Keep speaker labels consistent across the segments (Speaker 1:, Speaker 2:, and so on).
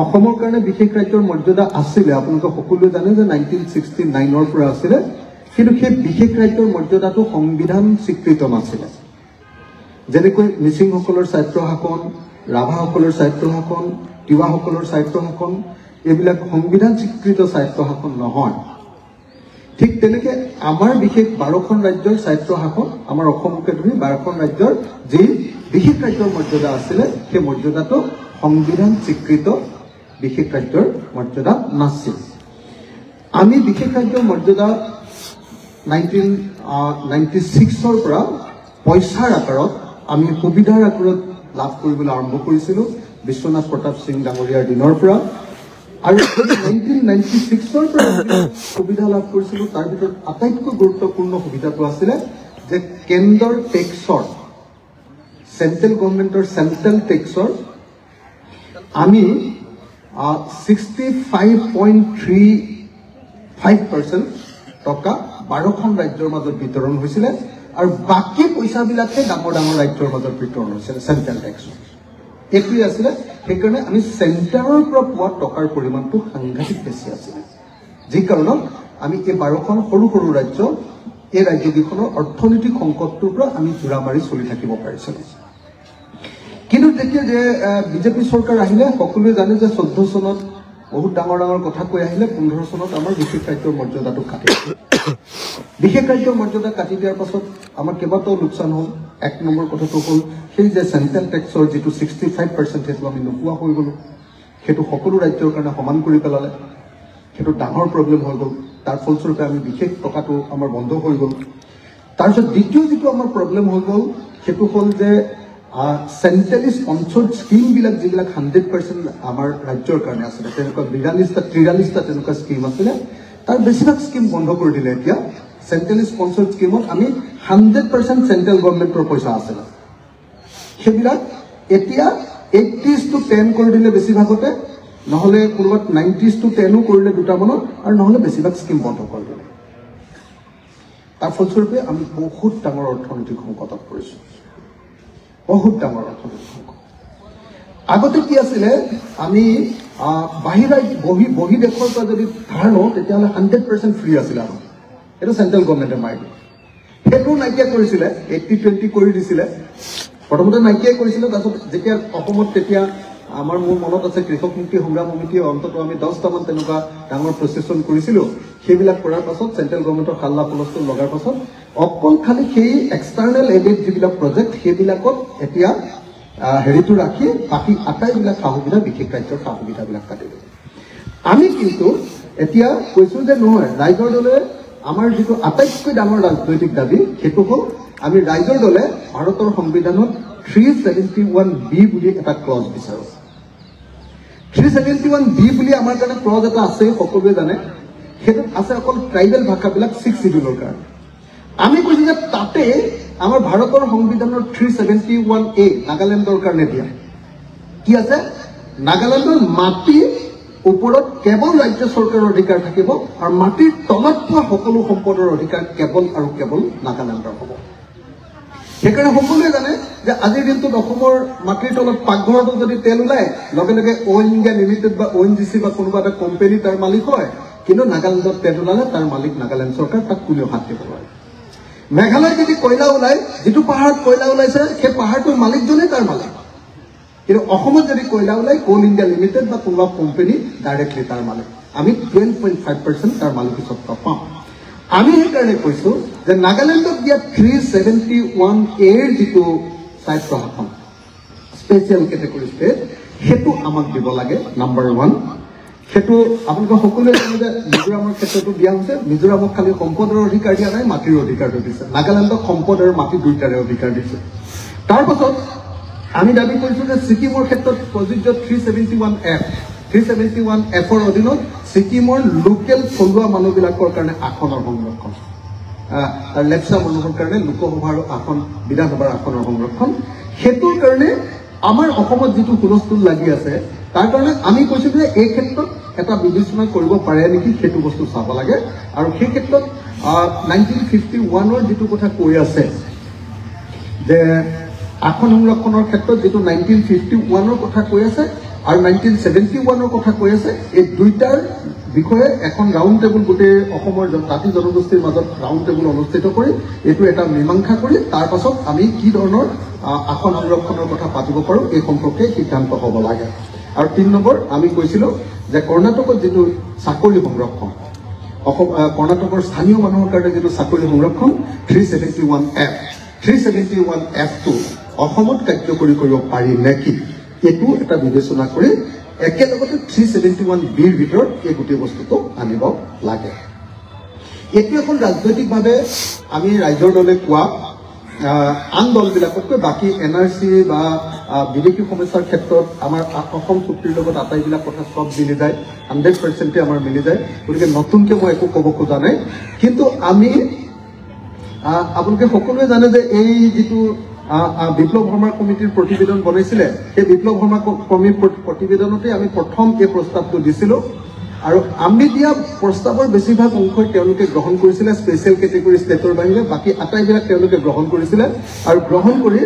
Speaker 1: অসমৰ কাৰণে বিশেষ ৰাজ্যৰ মৰ্যাদা আছিলে, আপোনালোকে সকলোৱে জানে যে 1969 পৰা আছিলে, কিন্তু সেই বিশেষ ৰাজ্যৰ মৰ্যাদাটো সংবিধান স্বীকৃত নাছিলে। যেনেকৈ মিচিংসকলৰ স্বায়ত্ব শাসন, ৰাভাসকলৰ স্বায়ত্ব শাসন, তিৱাসকলৰ স্বায়ত্ব শাসন, এইবিলাক সংবিধান স্বীকৃত স্বায়ত্ব শাসন নহয়। ঠিক তেনেকে আমাৰ বিশেষ 12খন ৰাজ্যৰ স্বায়ত্ব শাসন, আমাৰ অসমকে ধৰি 12খন ৰাজ্যৰ যি বিশেষ ৰাজ্যৰ মৰ্যাদা আছিলে, সেই মৰ্যাদাটো সংবিধান স্বীকৃত বিশেষ ৰাজ্যৰ মৰ্যাদা নাছিল। আমি বিশেষ ৰাজ্যৰ মৰ্যাদা 1996 পৰা পইচাৰ আকাৰত আমি সুবিধাৰ আকাৰত লাভ কৰিবলৈ আৰম্ভ কৰিছিলোঁ বিশ্বনাথ প্ৰতাপ সিং ডাঙৰীয়াৰ দিনৰ পৰা। আৰু 1996 পৰা সুবিধা লাভ কৰিছিলোঁ। তাৰ ভিতৰত আটাইতকৈ গুৰুত্বপূৰ্ণ সুবিধাটো আছিলে যে কেন্দ্ৰৰ টেক্সৰ, চেন্ট্ৰেল গভৰ্ণমেণ্টৰ চেন্ট্ৰেল টেক্সৰ আমি 65.35% টকা 12খন ৰাজ্যৰ মাজত বিতৰণ হৈছিলে, আৰু বাকী পইচাবিলাকে ডাঙৰ ডাঙৰ ৰাজ্যৰ মাজত বিতৰণ হৈছিলে চেন্ট্ৰেল টেক্সৰ। এইটোৱে আছিলে। সেইকাৰণে আমি চেণ্টাৰৰ পৰা পোৱা টকাৰ পৰিমাণটো সাংঘাতিক বেছি আছিলে, যি কাৰণত আমি এই 12খন সৰু সৰু ৰাজ্য, এই ৰাজ্যকেইখনৰ অৰ্থনৈতিক সংকটটোৰ পৰা আমি জোৰা মাৰি চলি থাকিব পাৰিছিলোঁ। কিন্তু তেতিয়া যে বিজেপি চৰকাৰ আহিলে, সকলোৱে জানে যে 14 চনত বহুত ডাঙৰ ডাঙৰ কথা কৈ আহিলে, 15 চনত আমাৰ বিশেষ ৰাজ্যৰ মৰ্যাদাটো কাটি দিলে। বিশেষ ৰাজ্যৰ মৰ্যাদা কাটি দিয়াৰ পাছত আমাৰ কেইবাটাও লোকচান হ'ল। এক নম্বৰ কথাটো হ'ল সেই যে চেণ্ট্ৰেল টেক্সৰ যিটো 65% সেইটো আমি নোপোৱা হৈ গ'লোঁ। সেইটো সকলো ৰাজ্যৰ কাৰণে সমান কৰি পেলালে। সেইটো ডাঙৰ প্ৰব্লেম হৈ গ'ল। তাৰ ফলস্বৰূপে আমি বিশেষ টকাটো আমাৰ বন্ধ হৈ গ'ল। তাৰপিছত দ্বিতীয় যিটো আমাৰ প্ৰব্লেম হৈ গ'ল, সেইটো হ'ল যে চেণ্ট্ৰেলি স্পন্সৰ্ড স্কিমবিলাক যিবিলাক 100% আমাৰ ৰাজ্যৰ কাৰণে আছিলে, তেনেকুৱা 43টা তেনেকুৱা স্কিম আছিলে, তাৰ বেছিভাগ স্কিম বন্ধ কৰি দিলে। এতিয়া চেণ্ট্ৰেলি স্পন্সৰ্ড স্কিমত আমি 100% চেণ্ট্ৰেল গভৰ্ণমেণ্টৰ পইচা আছিলে, সেইবিলাক এতিয়া 80:10 কৰি দিলে বেছিভাগতে, নহ'লে ক'ৰবাত 90:10 কৰিলে দুটামানত, আৰু নহ'লে বেছিভাগ স্কিম বন্ধ কৰি দিলে। তাৰ ফলস্বৰূপে আমি বহুত ডাঙৰ অৰ্থনৈতিক সংকটত পৰিছোঁ, বহুত ডাঙৰ অৰ্থনৈতিক সংকট। আগতে কি আছিলে, আমি বাহিৰা বহি দেশৰ পৰা যদি ধাৰ লওঁ তেতিয়াহ'লে 100% ফ্ৰী আছিলে আমাৰ। সেইটো চেণ্ট্ৰেল গভৰ্ণমেণ্টে মাৰি দিয়ে। সেইটো নাইকিয়া কৰিছিলে, 80-20 কৰি দিছিলে। প্ৰথমতে নাইকিয়াই কৰিছিলে, তাৰপিছত যেতিয়া অসমত তেতিয়া মোৰ মনত আছে কৃষক মুক্তি সংগ্ৰাম সমিতিয়ে অন্ততঃ আমি 10টামান তেনেকুৱা ডাঙৰ প্ৰচেছন কৰিছিলোঁ। সেইবিলাক কৰাৰ পাছত চেণ্ট্ৰেল গভৰ্ণমেণ্টৰ হাল্লা পলস্তন লগাৰ পাছত অকল খালি সেই এক্সটাৰ্নেল এডেড যিবিলাক প্ৰজেক্ট, সেইবিলাকত এতিয়া হেৰিটো ৰাখি বাকী আটাইবিলাক সা সুবিধা বিশেষ ৰাজ্যৰ সা সুবিধাবিলাক কাটি দিলে। আমি কিন্তু এতিয়া কৈছোঁ যে নহয়, ৰাইজৰ দলে আমাৰ যিটো আটাইতকৈ ডাঙৰ ৰাজনৈতিক দাবী, সেইটো হ'ল আমি ৰাইজৰ দলে ভাৰতৰ সংবিধানত 371B বুলি এটা ক্লজ বিচাৰোঁ। 371B বুলি আমাৰ কাৰণে ক্লজ এটা আছে, সকলোৱে জানে। সেইটোত আছে অকল ট্ৰাইবেল ভাষাবিলাক 6 শিডিউলৰ কাৰণে। আমি কৈছোঁ যে তাতে আমাৰ ভাৰতৰ সংবিধানৰ 371A নাগালেণ্ডৰ কাৰণে দিয়া কি আছে, নাগালেণ্ডৰ মাটিৰ ওপৰত কেৱল ৰাজ্য চৰকাৰৰ অধিকাৰ থাকিব, আৰু মাটিৰ তলত পোৱা সকলো সম্পদৰ অধিকাৰ কেৱল আৰু কেৱল নাগালেণ্ডৰ হ'ব। সেইকাৰণে সকলোৱে জানে যে আজিৰ দিনটোত অসমৰ মাটিৰ তলত পাকঘৰতো যদি তেল ওলায়, লগে লগে অইল ইণ্ডিয়া লিমিটেড বা ONGC বা কোনোবা এটা কোম্পানী তাৰ মালিক হয়, কিন্তু নাগালেণ্ডত তেল ওলালে তাৰ মালিক নাগালেণ্ড চৰকাৰ, তাক কোনেও হাত দিব নোৱাৰে। মেঘালয় যদি কয়লা ওলায়, যিটো পাহাৰত কয়লা ওলাইছে সেই পাহাৰটোৰ মালিকজনেই তাৰ মালিক, কিন্তু অসমত যদি কয়লা ওলায় কোল ইণ্ডিয়া লিমিটেড বা কোনোবা কোম্পানী ডাইৰেক্টলি তাৰ মালিক। আমি 12.5% তাৰ মালিকীস্বত্ব পাওঁ। আমি সেইকাৰণে কৈছোঁ যে নাগালেণ্ডক দিয়া 371A যিটো স্বায়ত্ব শাসন, স্পেচিয়েল কেটেগৰী ষ্টেট, সেইটো আমাক দিব লাগে। নম্বৰ 1, সেইটো আপোনালোকে সকলোৱে জানে যে মিজোৰামৰ ক্ষেত্ৰতো দিয়া হৈছে। মিজোৰামক খালি সম্পদৰ অধিকাৰ দিয়া নাই, মাটিৰ অধিকাৰটো দিছে। নাগালেণ্ডক সম্পদ আৰু মাটি দুয়োটাৰে অধিকাৰ দিছে। তাৰ পাছত আমি দাবী কৰিছোঁ যে ছিকিমৰ ক্ষেত্ৰত প্ৰযোজ্য 371Fৰ অধীনত ছিকিমৰ লোকেল থলুৱা মানুহবিলাকৰ কাৰণে আসনৰ সংৰক্ষণ, আৰু লেপচা মানুহৰ কাৰণে লোকসভাৰ আসন, বিধানসভাৰ আসনৰ সংৰক্ষণ। সেইটোৰ কাৰণে আমাৰ অসমত যিটো হুলস্থুল লাগি আছে, তাৰ কাৰণে আমি কৈছোঁ যে এই ক্ষেত্ৰত এটা বিবেচনা কৰিব পাৰে নেকি, সেইটো বস্তু চাব লাগে। আৰু সেই ক্ষেত্ৰত 1951ৰ যিটো কথা কৈ আছে যে আসন সংৰক্ষণৰ ক্ষেত্ৰত যিটো 1951ৰ কথা কৈ আছে, আৰু 1971 কথা কৈ আছে এই দুইটাৰ বিষয়ে এখন ৰাউণ্ড টেবুল গোটেই অসমৰ জাতি জনগোষ্ঠীৰ মাজত ৰাউণ্ড টেবুল অনুষ্ঠিত কৰি এইটো এটা মীমাংসা কৰি তাৰ পাছত আমি কি ধৰণৰ আসন সংৰক্ষণৰ কথা পাতিব পাৰোঁ এই সম্পৰ্কে সিদ্ধান্ত হ'ব লাগে। আৰু 3 নম্বৰ আমি কৈছিলোঁ যে কৰ্ণাটকত যিটো চাকৰি সংৰক্ষণ কৰ্ণাটকৰ স্থানীয় মানুহৰ কাৰণে যিটো চাকৰি সংৰক্ষণ 371F371F2 অসমত কাৰ্যকৰী কৰিব পাৰি নেকি এইটো এটা বিবেচনা কৰি একেলগতে 371Bৰ ভিতৰত এই গোটেই বস্তুটো আনিব লাগে। এইটো এখন ৰাজনৈতিকভাৱে আমি ৰাইজৰ দলে কোৱা আন দলবিলাকতকৈ বাকী NRC বা বিদেশী সমস্যাৰ ক্ষেত্ৰত আমাৰ অসম চুক্তিৰ লগত আটাইবিলাক কথা সব মিলি যায় 100% আমাৰ মিলি যায়। গতিকে নতুনকৈ মই একো ক'ব খোজা নাই, কিন্তু আমি আপোনালোকে সকলোৱে জানে যে এই যিটো বিপ্লৱ শৰ্মা কমিটিৰ প্ৰতিবেদন বনাইছিলে সেই বিপ্লৱ শৰ্মা প্ৰতিবেদনতে আমি প্ৰথম এই প্ৰস্তাৱটো দিছিলোঁ আৰু আমি দিয়া প্ৰস্তাৱৰ বেছিভাগ অংশই তেওঁলোকে গ্ৰহণ কৰিছিলে স্পেচিয়েল কেটেগৰী ষ্টেটৰ বাহিৰে বাকী আটাইবিলাক তেওঁলোকে গ্ৰহণ কৰিছিলে আৰু গ্ৰহণ কৰি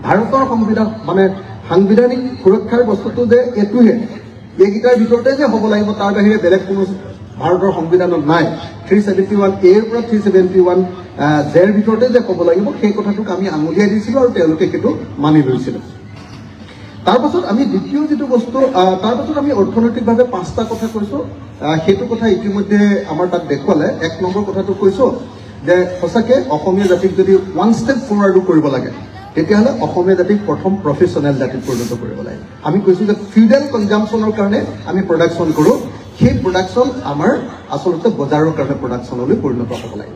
Speaker 1: ভাৰতৰ সংবিধান মানে সাংবিধানিক সুৰক্ষাৰ বস্তুটো যে এইটোহে এইকেইটাৰ ভিতৰতে যে হ'ব লাগিব তাৰ বাহিৰে বেলেগ কোনো ভাৰতৰ সংবিধানত নাই 371Aৰ পৰা 371Jৰ ভিতৰতে যে ক'ব লাগিব সেই কথাটোক আমি আঙুলিয়াই দিছিলোঁ আৰু তেওঁলোকে সেইটো মানি লৈছিলে। তাৰপাছত আমি দ্বিতীয় যিটো বস্তু তাৰপাছত আমি অৰ্থনৈতিকভাৱে 5টা কথা কৈছোঁ সেইটো কথা ইতিমধ্যে আমাৰ তাত দেখুৱালে। 1 নম্বৰ কথাটো কৈছোঁ যে সঁচাকৈ অসমীয়া জাতিক যদি 1 ষ্টেপ ফৰৱাৰ্ডো কৰিব লাগে তেতিয়াহ'লে অসমীয়া জাতিক প্ৰথম প্ৰফেচনেল জাতিত পৰিণত কৰিব লাগে। আমি কৈছোঁ যে ফিউডেল কনজাম্পশ্যনৰ কাৰণে আমি প্ৰডাকশ্যন কৰোঁ, সেই প্ৰডাকশ্যন আমাৰ আচলতে বজাৰৰ কাৰণে প্ৰডাকশ্যনলৈ পৰিণত হ'ব লাগে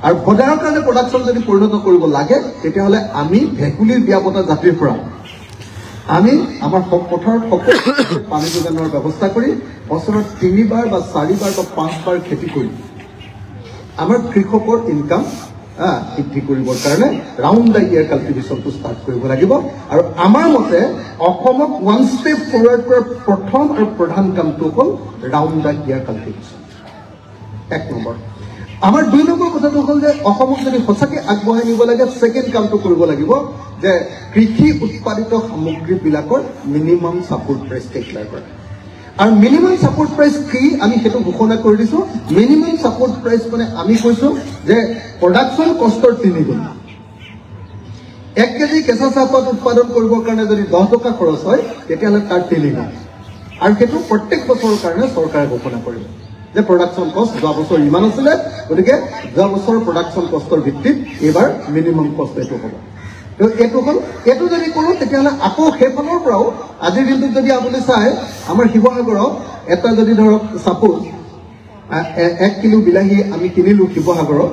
Speaker 1: আৰু বজাৰৰ কাৰণে প্ৰডাকশ্যন যদি পৰিণত কৰিব লাগে তেতিয়াহ'লে আমি ভেকুলীৰ বিয়া পতা জাতিৰ পৰা আমি আমাৰ পথাৰত সকলো পানী যোগানৰ ব্যৱস্থা কৰি বছৰত 3বাৰ বা 4বাৰ বা 5বাৰ খেতি কৰি আমাৰ কৃষকৰ ইনকাম বৃদ্ধি কৰিবৰ কাৰণে ৰাউণ্ড দ্য ইয়াৰ কাল্টিভেশ্যনটো ষ্টাৰ্ট কৰিব লাগিব। আৰু আমাৰ মতে অসমক 1 ষ্টেপ ফৰৱাৰ্ড কৰাৰ প্ৰথম আৰু প্ৰধান কামটো হ'ল round the year cultivation. 1 number. আমাৰ 2 নম্বৰ কথাটো হ'ল যে অসমক যদি সঁচাকৈ আগবঢ়াই নিব লাগে ছেকেণ্ড কামটো কৰিব লাগিব যে কৃষি উৎপাদিত সামগ্ৰীবিলাকৰ মিনিমাম ছাপোৰ্ট প্ৰাইচ ডিক্লেয়াৰ কৰা। আৰু মিনিমাম ছাপোৰ্ট প্ৰাইচ কি আমি সেইটো ঘোষণা কৰি দিছোঁ। মিনিমাম ছাপোৰ্ট প্ৰাইচ মানে আমি কৈছোঁ যে প্ৰডাকশ্যন কষ্টৰ 3 গুণ। 1 কেজি কেঁচা চাহপাত উৎপাদন কৰিবৰ কাৰণে যদি 10 টকা খৰচ হয় তেতিয়াহ'লে তাৰ 3 গুণ আৰু সেইটো প্ৰত্যেক বছৰৰ কাৰণে চৰকাৰে ঘোষণা কৰিব যে প্ৰডাকশ্যন কষ্ট যোৱা বছৰ ইমান আছিলে গতিকে যোৱা বছৰৰ প্ৰডাকশ্যন কষ্টৰ ভিত্তিত এইবাৰ মিনিমাম কষ্ট এইটো হ'ব। এইটো হ'ল এইটো যদি কৰোঁ তেতিয়াহ'লে আকৌ সেইফালৰ পৰাও আজিৰ দিনটোত যদি আপুনি চায় আমাৰ শিৱসাগৰত এটা যদি ধৰক ছাপোজ 1 কিলো বিলাহী আমি কিনিলোঁ শিৱসাগৰত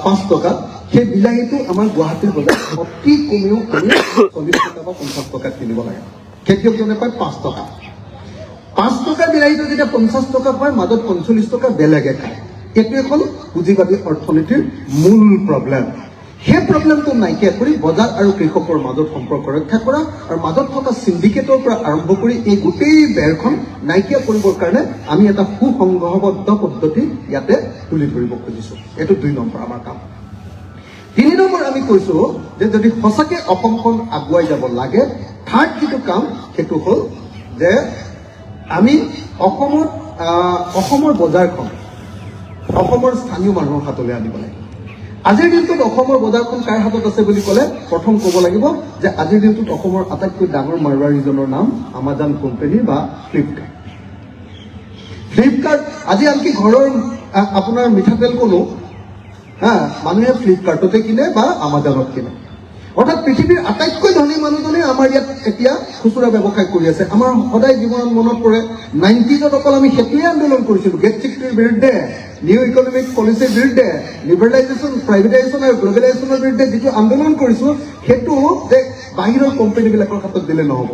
Speaker 1: 5 টকাত, সেই বিলাহীটো আমাৰ গুৱাহাটীৰ বজাৰত অতি কমেও আমি 40 টকা বা 50 টকাত কিনিব লাগে। খেতিয়কজনে পায় 5 টকা। 5 টকা বিলাহীটো যেতিয়া 50 টকা পায় মাজত 45 টকা বেলেগে খায়। এইটোৱে হ'ল পুঁজিবাদী অৰ্থনীতিৰ মূল প্ৰব্লেম। সেই প্ৰব্লেমটো নাইকিয়া কৰি বজাৰ আৰু কৃষকৰ মাজত সম্পৰ্ক ৰক্ষা কৰা আৰু মাজত থকা চিণ্ডিকেটৰ পৰা আৰম্ভ কৰি এই গোটেই বেৰখন নাইকিয়া কৰিবৰ কাৰণে আমি এটা সুসংঘবদ্ধ পদ্ধতি ইয়াতে তুলি ধৰিব খুজিছোঁ। এইটো 2 নম্বৰ আমাৰ কাম। 3 নম্বৰ আমি কৈছোঁ যে যদি সঁচাকৈ অসমখন আগুৱাই যাব লাগে থাৰ্ড যিটো কাম সেইটো হ'ল যে আমি অসমৰ বজাৰখন অসমৰ স্থানীয় মানুহৰ হাতলৈ আনিব লাগে। আজিৰ দিনটোত অসমৰ বজাৰখন কাৰ হাতত আছে বুলি ক'লে প্ৰথম ক'ব লাগিব যে আজিৰ দিনটোত অসমৰ আটাইতকৈ ডাঙৰ মাৰোৱাৰীজনৰ নাম আমাজন কোম্পানী বা ফ্লিপকাৰ্ট। আজি আনকি ঘৰৰ আপোনাৰ মিঠাতেল কোনো মানুহে ফ্লিপকাৰ্টতে কিনে বা আমাজনত কিনে। অৰ্থাৎ পৃথিৱীৰ আটাইতকৈ ধনী মানুহজনে আমাৰ ইয়াত এতিয়া খুচুৰা ব্যৱসায় কৰি আছে। আমাৰ সদায় জীৱনত মনত পৰে 90ত অকল আমি সেইটোৱে আন্দোলন কৰিছিলোঁ গেট চিটিৰ বিৰুদ্ধে, নিউ ইকনমিক পলিচিৰ বিৰুদ্ধে, লিবাৰেলাইজেশ্যন প্ৰাইভেটাইজেশ্যন আৰু গ্লবেলাইজেশ্যনৰ বিৰুদ্ধে যিটো আন্দোলন কৰিছোঁ সেইটো যে বাহিৰৰ কোম্পানীবিলাকৰ হাতত দিলে নহ'ব।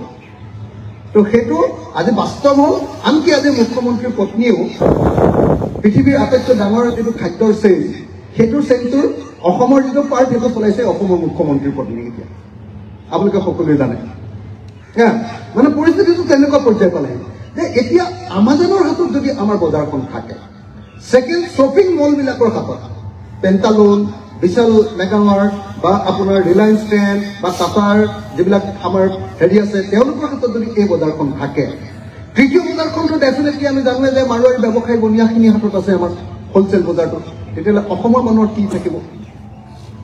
Speaker 1: তো সেইটো আজি বাস্তৱ হ'ল। আনকি আজি মুখ্যমন্ত্ৰীৰ পত্নীয়েও পৃথিৱীৰ আটাইতকৈ ডাঙৰ যিটো খাদ্যৰ চেইন সেইটোৰ চেইনটোৰ অসমৰ যিটো পাৰ্ট সেইটো চলাইছে অসমৰ মুখ্যমন্ত্ৰীৰ পত্নী। এতিয়া আপোনালোকে সকলোৱে জানে মানে পৰিস্থিতিটো তেনেকুৱা পৰ্যায় পালে যে এতিয়া আমাজনৰ হাতত যদি আমাৰ বজাৰখন থাকে, ছেকেণ্ড শ্বপিং মলবিলাকৰ হাতত পেণ্টালুন, বিশাল মেগামাৰ্ট বা আপোনাৰ ৰিলায়েন্স ট্ৰেণ্ড বা টাটাৰ যিবিলাক আমাৰ হেৰি আছে তেওঁলোকৰ হাতত যদি এই বজাৰখন থাকে, তৃতীয় বজাৰখনটো ডেফিনেটলি আমি জানোৱে যে মাৰোৱাৰী ব্যৱসায়ী বনিয়াখিনিৰ হাতত আছে আমাৰ হোলচেল বজাৰটো, তেতিয়াহ'লে অসমৰ মানুহৰ কি থাকিব?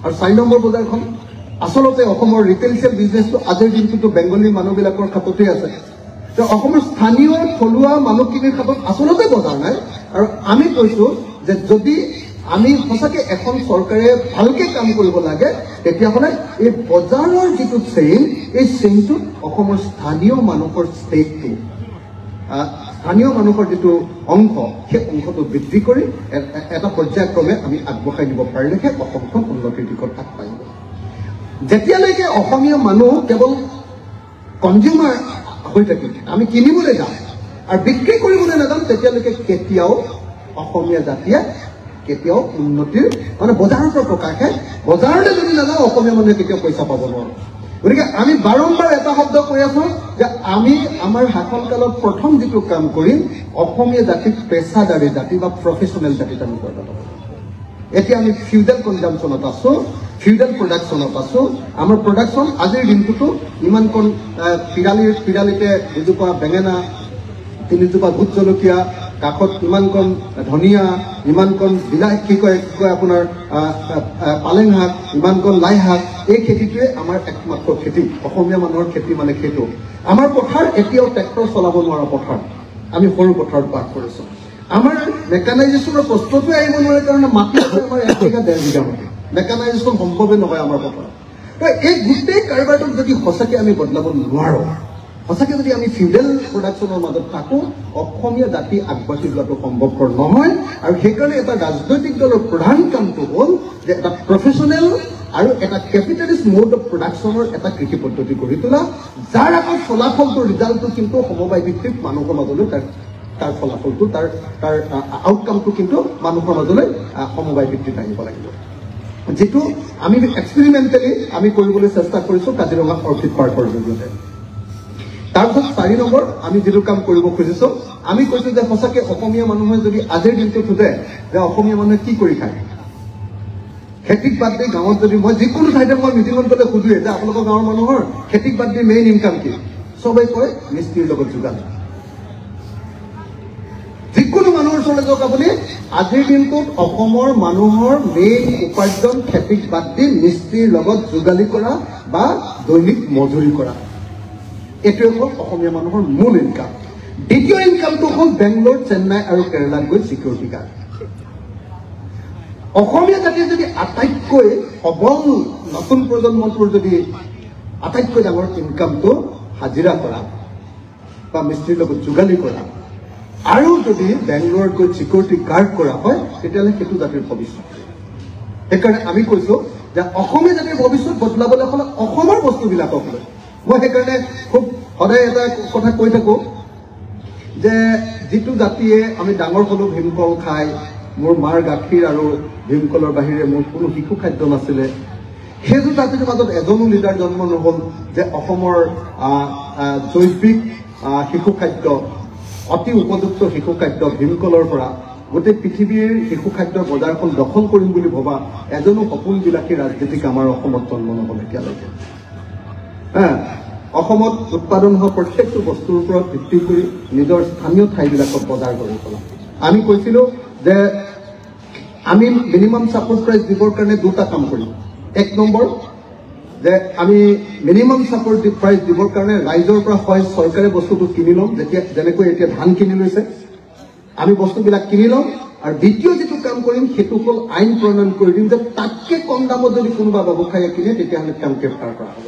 Speaker 1: আৰু 4 নম্বৰ বজাৰখন আচলতে অসমৰ ৰিটেইল চেল বিজনেছটো আজিৰ দিনটোতো বেংগলী মানুহবিলাকৰ হাততে আছে। অসমৰ স্থানীয় থলুৱা মানুহখিনিৰ হাতত আচলতে বজাৰ নাই। আৰু আমি কৈছো যে যদি আমি সঁচাকে এখন চৰকাৰে ভালকে কাম কৰিব লাগে, তেতিয়াহ'লে এই বজাৰৰ যিটো চেইন, এই চেইনটোত অসমৰ স্থানীয় মানুহৰ ষ্টেকটো, স্থানীয় মানুহৰ যিটো অংশ, সেই অংশটো বৃদ্ধি কৰি এটা পৰ্যায়ক্ৰমে আমি আগবঢ়াই নিব পাৰিলেহে অসমখন উন্নতিৰ দিশত আগবাঢ়িব। যেতিয়ালৈকে অসমীয়া মানুহ কেৱল কনজিউমাৰ হৈ থাকিব, আমি কিনিবলৈ যাওঁ আৰু বিক্ৰী কৰিবলৈ নাযাওঁ, তেতিয়ালৈকে কেতিয়াও অসমীয়া জাতিয়ে কেতিয়াও উন্নতিৰ মানে বজাৰৰ পৰা প্ৰকাশে, বজাৰলৈ যদি নাযাওঁ অসমীয়া মানুহে কেতিয়াও পইচা পাব নোৱাৰো। গতিকে আমি বাৰম্বাৰ এটা শব্দ কৈ আছো যে আমি আমাৰ শাসনকালত প্ৰথম যিটো কাম কৰিম, অসমীয়া জাতিক পেছাদাৰী জাতি বা প্ৰফেচনেল জাতিত আমি পৰিণত কৰিম। এতিয়া আমি ফিউডাল কনজামশ্যনত আছো, ফিউডাল প্ৰডাকশ্যনত আছো। আমাৰ প্ৰডাকশ্যন আজিৰ দিনটোতো ইমানকণ পিৰালিতে দুজোপা বেঙেনা, 3জোপা ভোট জলকীয়া, কাষত ইমানকণ ধনিয়া, ইমানকণ বিলাহী, কি কয় আপোনাৰ পালেং শাক, ইমানকণ লাই শাক, এই খেতিটোৱে আমাৰ একমাত্ৰ খেতি। অসমীয়া মানুহৰ খেতি মানে সেইটো। আমাৰ পথাৰ এতিয়াও ট্ৰেক্টৰ চলাব নোৱাৰা পথাৰ, আমি সৰু পথাৰত বাস কৰিছো। আমাৰ মেকানাইজেশ্যনৰ প্ৰস্তুতি আহিব নোৱাৰে কাৰণে মাটি আছে আমাৰ 1 বিঘা 1.5 বিঘা মাটি। মেকানাইজেশ্যন সম্ভৱে নহয় আমাৰ পথাৰত। এই গোটেই কাৰবাৰটোক যদি সঁচাকৈ আমি বদলাব নোৱাৰো, সঁচাকৈ যদি আমি ফিউডেল প্ৰডাকশ্যনৰ মাজত থাকো, অসমীয়া জাতি আগবাঢ়ি যোৱাটো সম্ভৱপৰ নহয়। আৰু সেইকাৰণে এটা ৰাজনৈতিক দলৰ প্ৰধান কামটো হ'ল যে এটা প্ৰফেচনেল আৰু এটা কেপিটেলিষ্ট মোড অফ প্ৰডাকশ্যনৰ এটা কৃষি পদ্ধতি গঢ়ি তোলা, যাৰ আকৌ ফলাফলটো, ৰিজাল্টটো কিন্তু সমবায় ভিত্তিক মানুহৰ মাজলৈ তাৰ ফলাফলটো, তাৰ আউটকামটো কিন্তু মানুহৰ মাজলৈ সমবায় ভিত্তিত আহিব লাগিব, যিটো আমি এক্সপেৰিমেণ্টেলি আমি কৰিবলৈ চেষ্টা কৰিছোঁ কাজিৰঙা অৰ্কিড পাৰ্কৰ জৰিয়তে। তাৰপিছত 4 নম্বৰ আমি যিটো কাম কৰিব খুজিছো, আমি কৈছো যে সঁচাকে অসমীয়া মানুহে যদি আজিৰ দিনটোত সোধে যে অসমীয়া মানুহে কি কৰি খায়, খেতিক বাদ দি গাঁৱত যদি মই যিকোনো ঠাইতে মই মিটিঙত গ'লে সোধোৱে যে আপোনালোকৰ গাঁৱৰ মানুহৰ খেতিক বাদ দি মেইন ইনকাম কি, চবেই কয় মিস্ত্ৰীৰ লগত যোগান। যিকোনো মানুহৰ ওচৰলৈ যাওক আপুনি, আজিৰ দিনটোত অসমৰ মানুহৰ মেইন উপাৰ্জন খেতিক বাদ দি মিস্ত্ৰীৰ লগত যোগালী কৰা বা দৈনিক মজুৰি কৰা, এইটোৱে হ'ল অসমীয়া মানুহৰ মূল ইনকাম। দ্বিতীয় ইনকামটো হ'ল বেংগলোৰ, চেন্নাই আৰু কেৰালাত গৈ চিকিউৰিটি গাৰ্ড। অসমীয়া জাতিৰ যদি আটাইতকৈ সবল নতুন প্ৰজন্মটোৰ যদি আটাইতকৈ ডাঙৰ ইনকামটো হাজিৰা কৰা বা মিস্ত্ৰীৰ লগত যোগালী কৰা আৰু যদি বেংগলোৰত গৈ চিকিউৰিটি গাৰ্ড কৰা হয়, তেতিয়াহ'লে সেইটো জাতিৰ ভৱিষ্যত। সেইকাৰণে আমি কৈছো যে অসমীয়া জাতিৰ ভৱিষ্যত বদলাবলৈ হ'লে অসমৰ বস্তুবিলাকক লৈ, মই সেইকাৰণে খুব সদায় এটা কথা কৈ থাকো যে যিটো জাতিয়ে আমি ডাঙৰ হ'লো ভীমকল খাই, মোৰ মাৰ গাখীৰ আৰু ভীমকলৰ বাহিৰে মোৰ কোনো শিশু খাদ্য নাছিলে, সেইটো জাতিৰ মাজত এজনো লিডাৰ জন্ম নহ'ল যে অসমৰ জৈৱিক শিশু খাদ্য, অতি উপযুক্ত শিশু খাদ্য ভীমকলৰ পৰা গোটেই পৃথিৱীৰ শিশু খাদ্যৰ বজাৰখন দখল কৰিম বুলি ভবা এজনো সপোনবিলাসী ৰাজনীতিক আমাৰ অসমত জন্ম নহ'ল এতিয়ালৈকে। অসমত উৎপাদন হোৱা প্ৰত্যেকটো বস্তুৰ ওপৰত ভিত্তি কৰি নিজৰ স্থানীয় ঠাইবিলাকত বজাৰ কৰি তোলা। আমি কৈছিলো যে আমি মিনিমাম ছাপোৰ্ট প্ৰাইচ দিবৰ কাৰণে 2টা কাম কৰিম। 1 নম্বৰ যে আমি মিনিমাম ছাপোৰ্ট প্ৰাইচ দিবৰ কাৰণে ৰাইজৰ পৰা হয় চৰকাৰে বস্তুটো কিনি ল'ম, যেনেকৈ এতিয়া ধান কিনি লৈছে, আমি বস্তুবিলাক কিনি ল'ম। আৰু দ্বিতীয় যিটো কাম কৰিম সেইটো হ'ল আইন প্ৰণয়ন কৰি দিম যে তাতকৈ কম দামত যদি কোনোবা ব্যৱসায়ীয়ে কিনে তেতিয়াহ'লে কাম গ্ৰেপ্তাৰ কৰা হ'ব।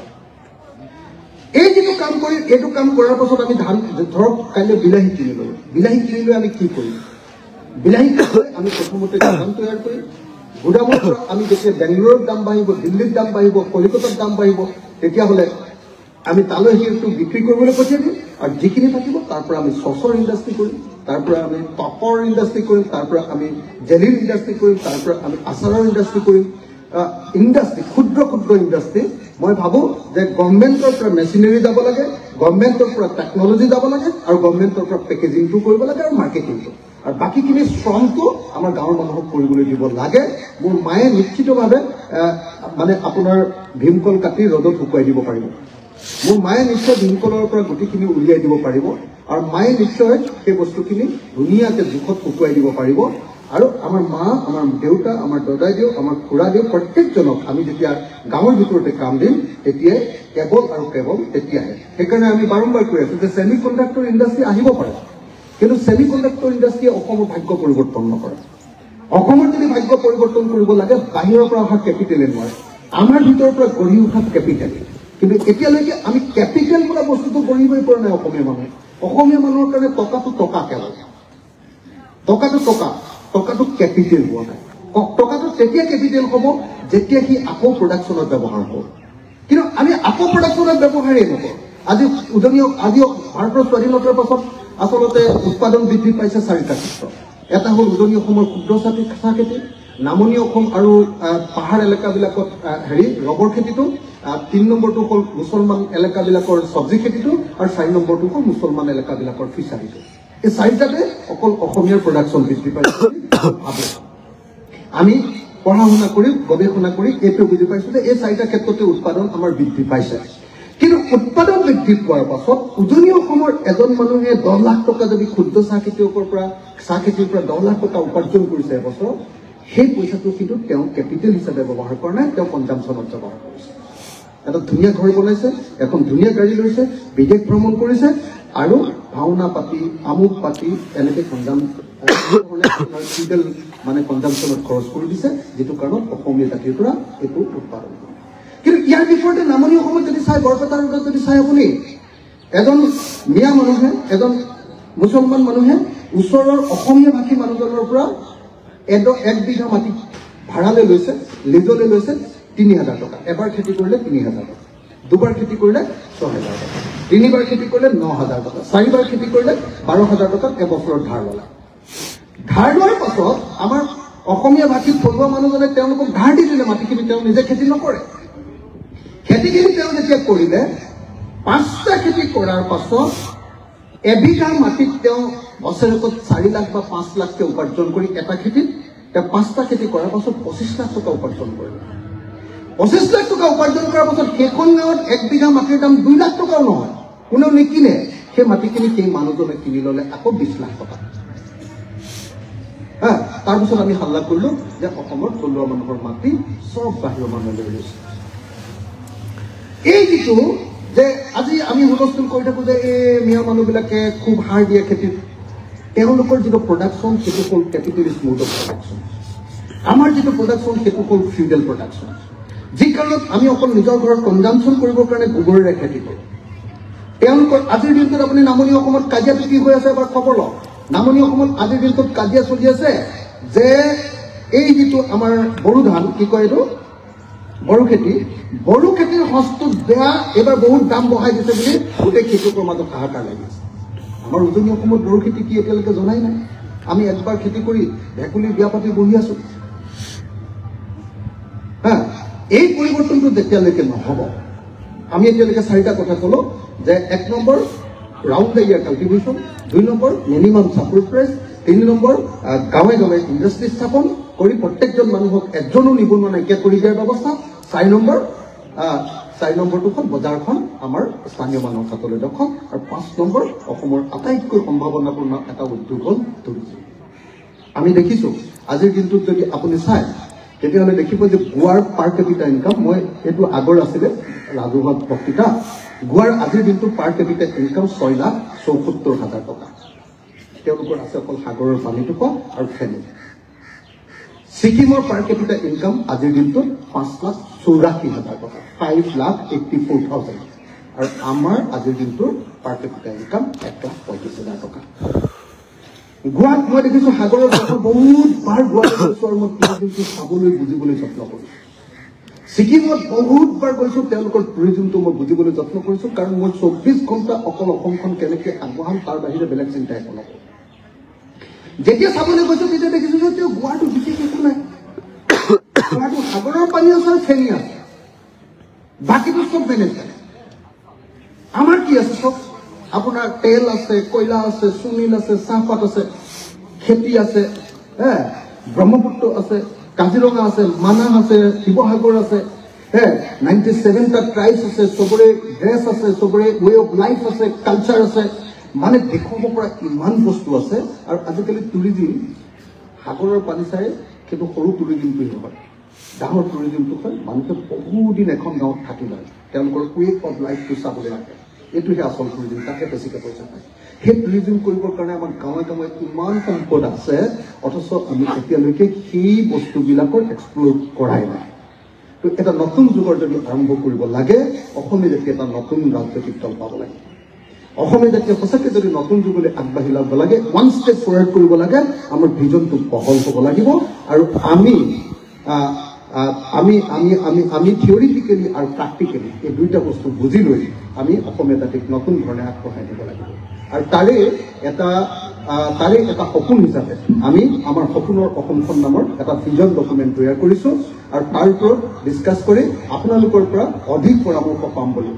Speaker 1: এই যিটো কাম কৰিম, এইটো কাম কৰাৰ পাছত আমি ধান, ধৰক কাইলৈ বিলাহী কিনি ল'লো, বিলাহী কিনি লৈ আমি কি কৰিম, বিলাহী আমি প্ৰথমতে ধান তৈয়াৰ কৰিম। গুদামৰ পৰা আমি যেতিয়া বেংগলোৰত দাম বাঢ়িব, দিল্লীত দাম বাঢ়িব, কলিকতাত দাম বাঢ়িব, তেতিয়াহ'লে আমি তালৈ সেইটো বিক্ৰী কৰিবলৈ পঠিয়াই দিম। আৰু যিখিনি থাকিব তাৰ পৰা আমি চচৰ ইণ্ডাষ্ট্ৰি কৰিম, তাৰ পৰা আমি পাপৰ ইণ্ডাষ্ট্ৰি কৰিম, তাৰ পৰা আমি জেলিৰ ইণ্ডাষ্ট্ৰি কৰিম, তাৰ পৰা আমি আচাৰৰ ইণ্ডাষ্ট্ৰি কৰিম। ইণ্ডাষ্ট্ৰি, ক্ষুদ্ৰ ক্ষুদ্ৰ ইণ্ডাষ্ট্ৰি, মই ভাবোঁ যে গভৰ্ণমেণ্টৰ পৰা মেচিনাৰী যাব লাগে, গভৰ্ণমেণ্টৰ পৰা টেকনলজি যাব লাগে, আৰু গভৰ্ণমেণ্টৰ পৰা পেকেজিংটো কৰিব লাগে আৰু মাৰ্কেটিংটো। আৰু বাকীখিনি শ্ৰমটো আমাৰ গাঁৱৰ মানুহক কৰিবলৈ দিব লাগে মোৰ মায়ে নিশ্চিতভাৱে মানে আপোনাৰ ভীমকল কাটি ৰ'দত শুকুৱাই দিব পাৰিব মোৰ মায়ে নিশ্চয় ভীমকলৰ পৰা গুটিখিনি উলিয়াই দিব পাৰিব আৰু মায়ে নিশ্চয় সেই বস্তুখিনি ধুনীয়াকৈ জোখত শুকুৱাই দিব পাৰিব আৰু আমাৰ মা আমাৰ দেউতা আমাৰ দদাইদেউ আমাৰ খুৰাদেউ প্ৰত্যেকজনক আমি যেতিয়া গাঁৱৰ ভিতৰতে কাম দিম তেতিয়াই কেৱল আৰু কেৱল তেতিয়াহে সেইকাৰণে আমি বাৰম্বাৰ কৈ আছো যে ছেমি কণ্ডাক্টৰ ইণ্ডাষ্ট্ৰী আহিব পাৰে কিন্তু ছেমি কণ্ডাক্টৰ ইণ্ডাষ্ট্ৰীয়ে অসমৰ ভাগ্য পৰিৱৰ্তন নকৰে অসমৰ যদি ভাগ্য পৰিৱৰ্তন কৰিব লাগে বাহিৰৰ পৰা অহা কেপিটেলে নোৱাৰে আমাৰ ভিতৰৰ পৰা গঢ়ি উঠা কেপিটেল কিন্তু এতিয়ালৈকে আমি কেপিটেল বোলা বস্তুটো গঢ়িবই পৰা নাই অসমীয়া মানুহৰ কাৰণে টকাটো টকা কেৱল টকাটো কেপিটেল হোৱা নাই টকাটো তেতিয়া কেপিটেল হ'ব যেতিয়া সি আকৌ প্ৰডাকশ্যনত ব্যৱহাৰ হ'ব কিন্তু আমি আকৌ প্ৰডাকশ্যনত ব্যৱহাৰেই নকৰোঁ আজি ভাৰতৰ স্বাধীনতাৰ পাছত আচলতে উৎপাদন বৃদ্ধি পাইছে 4টা ক্ষেত্ৰ এটা হ'ল উজনি অসমৰ ক্ষুদ্ৰ চাহ খেতি নামনি অসম আৰু পাহাৰ এলেকাবিলাকত ৰবৰ খেতিটো 3 নম্বৰটো হ'ল মুছলমান এলেকাবিলাকৰ চব্জি খেতিটো আৰু 4 নম্বৰটো হ'ল মুছলমান এলেকাবিলাকৰ ফিচাৰীটো এই 4টাতে অকল অসমীয়াৰ প্ৰডাকশ্যন বৃদ্ধি পাইছে ভাবোঁ আমি পঢ়া শুনা কৰি গৱেষণা কৰি এইটো বুজি পাইছোঁ যে এই 4টা ক্ষেত্ৰতে উৎপাদন আমাৰ বৃদ্ধি পাইছে কিন্তু উৎপাদন বৃদ্ধি পোৱাৰ পাছত উজনি অসমৰ এজন মানুহে 10 লাখ টকা যদি ক্ষুদ্ৰ চাহ খেতিৰ পৰা 10 লাখ টকা উপাৰ্জন কৰিছে এবছৰত সেই পইচাটো কিন্তু তেওঁ কেপিটেল হিচাপে ব্যৱহাৰ কৰা নাই তেওঁ কনজামশ্যনত ব্যৱহাৰ কৰিছে এটা ধুনীয়া ঘৰ বনাইছে এখন ধুনীয়া গাড়ী লৈছে বিদেশ ভ্ৰমণ কৰিছে আৰু ভাওনা পাতি আমুক পাতি এনেকৈ মানে কনজামশ্যনত খৰচ কৰি দিছে যিটো কাৰণত অসমীয়া জাতিৰ পৰা এইটো উৎপাদন কৰে কিন্তু ইয়াৰ বিপৰীতে নামনি অসমত যদি চাই বৰপেটা ৰোডত যদি চাই আপুনি এজন মিয়া মানুহে এজন মুছলমান মানুহে ওচৰৰ অসমীয়া ভাষী মানুহজনৰ পৰা 1 বিঘা মাটি ভাড়ালৈ লৈছে লিজলৈ লৈছে 3,000 টকা এবাৰ খেতি কৰিলে 3,000 টকা দুবাৰ খেতি কৰিলে 6,000 টকা তিনিবাৰ খেতি কৰিলে 9,000 টকা 4বাৰ খেতি কৰিলে 12,000 টকা এবছৰত ধাৰ ল'লে ধাৰ লোৱাৰ পাছত আমাৰ অসমীয়া ভাষীত থলুৱা মানুহজনে তেওঁলোকক ধাৰ দি দিলে মাটিখিনি তেওঁ নিজে খেতি নকৰে খেতিখিনি তেওঁ যেতিয়া কৰিলে 5টা খেতি কৰাৰ পাছত এবিঘা মাটিত তেওঁ বছৰেকত 4 লাখ বা 5 লাখকে উপাৰ্জন কৰি এটা খেতিত তেওঁ 5টা খেতি কৰাৰ পাছত 25 লাখ টকা উপাৰ্জন কৰিলে 25 লাখ টকা উপাৰ্জন কৰাৰ পাছত সেইখন গাঁৱত 1 বিঘা মাটিৰ দাম 2 লাখ টকাও নহয় কোনেও নিকিনে সেই মাটিখিনি সেই মানুহজনে কিনি ল'লে আকৌ 20 লাখ টকা তাৰপিছত আমি হাল্লা কৰিলো যে অসমৰ থলুৱা মানুহৰ মাটি চব বাহিৰৰ মানুহে লৈ লৈছে এই যিটো যে আজি আমি হুলস্থুল কৰি থাকোঁ যে এই মিয়া মানুহবিলাকে খুব সাৰ দিয়ে খেতিত তেওঁলোকৰ যিটো প্ৰডাকশ্যন সেইটো হ'ল কেপিটেলিষ্ট মোড অফ প্ৰডাকশ্যন আমাৰ যিটো প্ৰডাকশ্যন সেইটো হ'ল ফিউডেল প্ৰডাকশ্যন যি কাৰণত আমি অকল নিজৰ ঘৰত কনজামশ্যন কৰিবৰ কাৰণে গোবৰেৰে খেতি কৰোঁ তেওঁলোকৰ আজিৰ দিনটোত আপুনি নামনি অসমত কাজিয়াটো কি হৈ আছে এবাৰ খবৰ লওক নামনি অসমত আজিৰ দিনটোত কাজিয়া চলি আছে যে এই যিটো আমাৰ বড়ো ধান কি কয় এইটো বড়ো খেতিৰ সঁচটো বেয়া এইবাৰ বহুত দাম বঢ়াই দিছে বুলি গোটেই খেতিয়কৰ মাজত হাহাকাৰ লাগি আছে আমাৰ উজনি অসমত বড়ো খেতি কি এতিয়ালৈকে জনাই নাই আমি একবাৰ খেতি কৰি ভেকুলীৰ বিয়া পাতি বহি আছো এই পৰিৱৰ্তনটো যেতিয়ালৈকে নহ'ব আমি এতিয়ালৈকে 4টা কথা ক'লো যে 1 number round the year cultivation 2 number minimum support price 3 number গাঁৱে গাঁৱে ইণ্ডাষ্ট্ৰী স্থাপন কৰি প্ৰত্যেকজন মানুহক এজনো নিবনুৱা নাইকিয়া কৰি দিয়াৰ ব্যৱস্থা 4 নম্বৰটো হ'ল বজাৰখন আমাৰ স্থানীয় মানুহৰ হাতলৈ দখল আৰু 5 নম্বৰ অসমৰ আটাইতকৈ সম্ভাৱনাপূৰ্ণ এটা উদ্যোগ হ'ল টুৰিজম আমি দেখিছোঁ আজিৰ দিনটোত যদি আপুনি চায় তেতিয়াহ'লে দেখিব যে গোৱাৰ পাৰ কেপিটা ইনকাম মই এইটো আগৰ আছিলে ৰাজহুৱা বক্তৃতা গোৱাৰ আজিৰ দিনটোত পাৰ কেপিটা ইনকাম 6,74,000 টকা তেওঁলোকৰ আছে অকল সাগৰৰ পানীটুকুৰা আৰু ফেনী ছিকিমৰ পাৰ কেপিটা ইনকাম আজিৰ দিনটোত 5,84,000 টকা 5,84,000 আৰু আমাৰ আজিৰ দিনটোৰ পাৰ কেপিটা ইনকাম 1,35,000 টকা গোৱাত মই দেখিছোঁ সাগৰৰ কাষত বহুত বাৰ গোৱাত গৈছোঁ আৰু মই টুৰিজিমটো চাবলৈ বুজিবলৈ যত্ন কৰিছোঁ ছিকিমত বহুত বাৰ গৈছোঁ তেওঁলোকৰ টুৰিজিমটো মই বুজিবলৈ যত্ন কৰিছোঁ কাৰণ মই 24 ঘণ্টা অকল অসমখন কেনেকৈ আগবঢ়াম তাৰ বাহিৰে বেলেগ চিন্তা একো নকৰোঁ যেতিয়া চাবলৈ গৈছোঁ তেতিয়া দেখিছোঁ যে তেওঁ গোৱাটো বিশেষ একো নাই গোৱাটো সাগৰৰ পানী আছে আৰু ফেনী আছে বাকীটো চব মেনেজ কৰে আমাৰ কি আছে চব আপোনাৰ তেল আছে কয়লা আছে সুনীল আছে চাহপাত আছে খেতি আছে, ব্ৰহ্মপুত্ৰ আছে, কাজিৰঙা আছে, মানাহ আছে, শিৱসাগৰ আছে, 97টা ট্ৰাইবছ আছে, চবৰে ড্ৰেছ আছে, চবৰে ৱে অফ লাইফ আছে, কালচাৰ আছে, মানে দেখুৱাব পৰা ইমান বস্তু আছে। আৰু আজিকালি টুৰিজিম সাগৰৰ পানী চাই সেইটো সৰু টুৰিজিমটোৱে হয়, ডাঙৰ টুৰিজিমটো হয় মানুহে বহুদিন এখন গাঁৱত থাকি লয়, তেওঁলোকৰ ৱে অফ লাইফটো চাবলৈ আহে, এইটোহে আচল টুৰিজিম, তাকে বেছিকৈ পইচা পায়। সেই টুৰিজিম কৰিবৰ কাৰণে আমাৰ গাঁৱে গাঁৱে ইমান সম্পদ আছে, অথচ আমি এতিয়ালৈকে সেই বস্তুবিলাকৰ এক্সপ্ল'ৰ কৰাই নাই। তো এটা নতুন যুগৰ যদি আৰম্ভ কৰিব লাগে, অসমে যাতে এটা নতুন ৰাজনৈতিক দল পাব লাগে, অসমে যাতে সঁচাকৈ যদি নতুন যুগলৈ আগবাঢ়ি ল'ব লাগে, ওৱান ষ্টেপ ফৰৱাৰ্ড কৰিব লাগে, আমাৰ ভিজনটো বহল হ'ব লাগিব। আৰু আমি থিয়ৰিটিকেলি আৰু প্ৰেক্টিকেলি এই দুইটা বস্তু বুজি লৈ আমি অসমীয়া জাতিক নতুন ধৰণে আগবঢ়াই দিব লাগিব। আৰু তাৰে এটা সপোন হিচাপে আমি আমাৰ সপোনৰ অসমখন নামৰ এটা ভিজন ডকুমেণ্ট তৈয়াৰ কৰিছোঁ। আৰু তাৰ ওপৰত ডিছকাছ কৰি আপোনালোকৰ পৰা অধিক পৰামৰ্শ পাম বুলি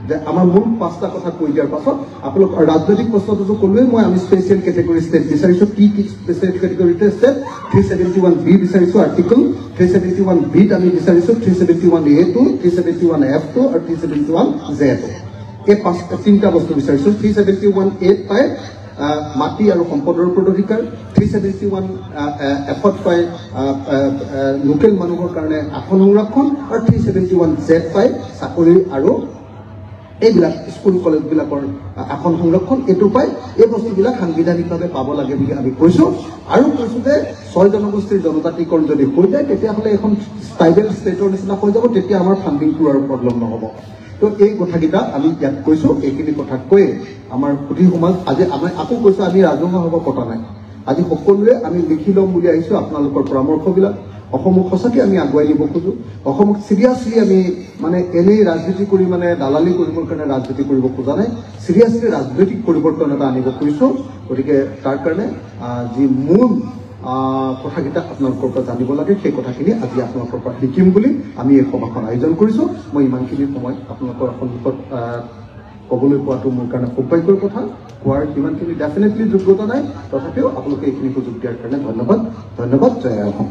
Speaker 1: যে আমাৰ মূল 5টা কথা কৈ দিয়াৰ পাছত আপোনালোক ৰাজনৈতিক প্ৰশ্নটোতো ক'লোৱেই মই, আমি স্পেচিয়েল কেটেগৰী ষ্টেট বিচাৰিছোঁ। কি স্পেচিয়েল কেটেগৰীতে ষ্টেট 371B বিচাৰিছোঁ, আৰ্টিকল 371Bত আমি বিচাৰিছোঁ 371A2, 371F2 আৰু 371Z2। এই 3টা বস্তু বিচাৰিছোঁ। 371Aত পায় মাটি আৰু সম্পদৰ ওপৰত অধিকাৰ, 371Fত পায় লোকেল মানুহৰ কাৰণে আসন সংৰক্ষণ, আৰু 371Z পায় চাকৰি আৰু এইবিলাক স্কুল কলেজবিলাকৰ আসন সংৰক্ষণ, এইটো পায়। এই বস্তুবিলাক সাংবিধানিকভাৱে পাব লাগে বুলি আমি কৈছোঁ। আৰু কৈছোঁ যে 6 জনগোষ্ঠীৰ জনজাতিকৰণ যদি হৈ যায় তেতিয়াহ'লে এখন ট্ৰাইবেল ষ্টেটৰ নিচিনা হৈ যাব, তেতিয়া আমাৰ ফাণ্ডিংটো আৰু প্ৰব্লেম নহ'ব। তো এই কথাকেইটা আমি ইয়াত কৈছোঁ। এইখিনি কথা কৈয়ে আমাৰ সুধী সমাজ আজি আমি আকৌ কৈছোঁ, আমি ৰাজহুৱা সভা পতা নাই, আজি সকলোৱে আমি লিখি ল'ম বুলি আহিছোঁ আপোনালোকৰ পৰামৰ্শবিলাক। অসমক সঁচাকৈ আমি আগুৱাই নিব খোজোঁ, অসমক চিৰিয়াছলি আমি মানে এনেই ৰাজনীতি কৰি মানে দালালি কৰিবৰ কাৰণে ৰাজনীতি কৰিব খোজা নাই, চিৰিয়াছলি ৰাজনৈতিক পৰিৱৰ্তন এটা আনিব খুজিছোঁ। গতিকে তাৰ কাৰণে যি মূল কথাকেইটা আপোনালোকৰ পৰা জানিব লাগে, সেই কথাখিনি আজি আপোনালোকৰ পৰা শিকিম বুলি আমি এই সভাখন আয়োজন কৰিছোঁ। মই ইমানখিনি সময় আপোনালোকৰ সন্মুখত ক'বলৈ পোৱাটো মোৰ কাৰণে সৌভাগ্যৰ কথা। কোৱাৰ ইমানখিনি ডেফিনেটলি যোগ্যতা নাই, তথাপিও আপোনালোকে এইখিনি সুযোগ দিয়াৰ কাৰণে ধন্যবাদ। জয় অসম।